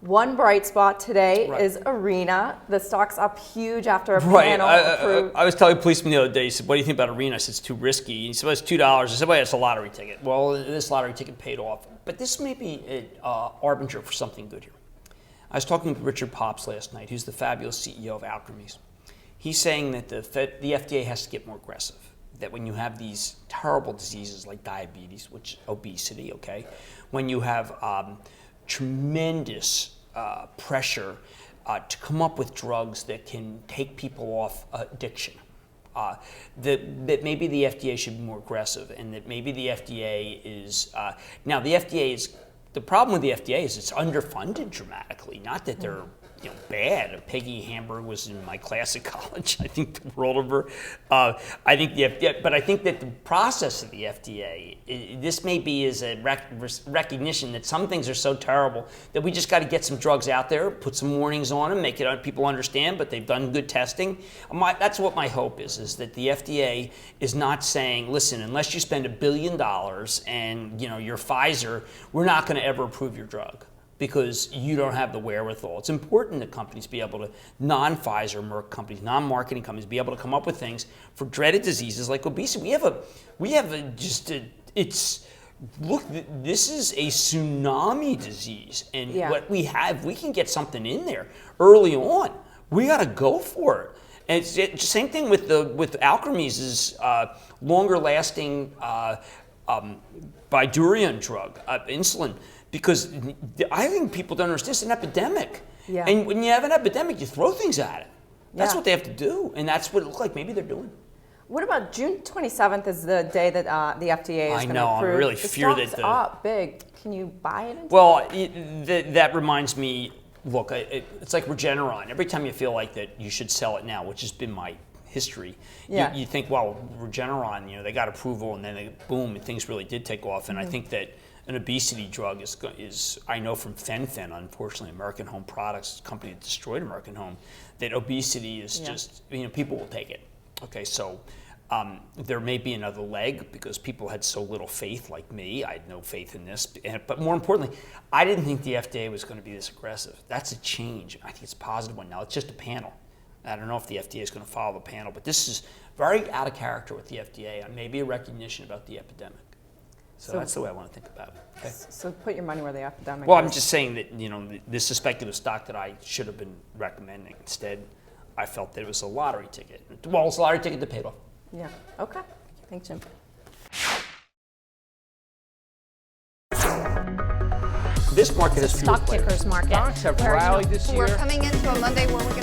One bright spot today Right. is Arena. The stock's up huge after a Right. panel approved. I was telling a policeman the other day, he said, what do you think about Arena? I said, it's too risky. He said, well, it's $2. I said, well, it's a lottery ticket. Well, this lottery ticket paid off. But this may be an arbinger for something good here. I was talking with Richard Pops last night, who's the fabulous CEO of Alkermes. He's saying that the FDA has to get more aggressive. That when you have these terrible diseases like diabetes, which obesity, okay, when you have tremendous pressure to come up with drugs that can take people off addiction, that maybe the FDA should be more aggressive, and that maybe the FDA is now the FDA is the problem with the FDA is it's underfunded dramatically. Not that they're bad. Peggy Hamburg was in my class at college. I think the world over. I think the FDA, but I think that the process of the FDA, this may be as a recognition that some things are so terrible that we just got to get some drugs out there, put some warnings on them, make it people understand. But they've done good testing. That's what my hope is that the FDA is not saying, listen, unless you spend $1 billion and you're Pfizer, we're not going to ever approve your drug, because you don't have the wherewithal. It's important that companies be able to, non-Pfizer, Merck companies, non-marketing companies, be able to come up with things for dreaded diseases like obesity. Look, this is a tsunami disease, and what we have, we can get something in there early on. We got to go for it. And it's the same thing with Alkermes' longer-lasting Bydureon drug, insulin. Because I think people don't understand it's an epidemic. Yeah. And when you have an epidemic, you throw things at it. That's what they have to do. And that's what it looks like maybe they're doing. What about June 27th is the day that the FDA is going to approve? I really fear that the stock's up big. Can you buy it? Well, that reminds me, look, it's like Regeneron. Every time you feel like that you should sell it now, which has been my history, you think, well, Regeneron, they got approval, and then boom, and things really did take off. And I think that an obesity drug is I know from Fen-Phen, unfortunately, American Home Products, a company that destroyed American Home, that obesity is just, people will take it. Okay, so there may be another leg because people had so little faith, like me. I had no faith in this. But more importantly, I didn't think the FDA was going to be this aggressive. That's a change. I think it's a positive one. Now, it's just a panel. I don't know if the FDA is going to follow the panel, but this is very out of character with the FDA, and maybe a recognition about the epidemic. So that's the way I want to think about it. Okay? So put your money where the epidemic Well, is. I'm just saying that, this is a speculative stock that I should have been recommending. Instead, I felt that it was a lottery ticket. Well, it's a lottery ticket that paid off. Yeah. Okay. Thanks, Jim. This market has fueled Stock pickers market. Stocks have rallied this year. We're coming into a Monday where we're going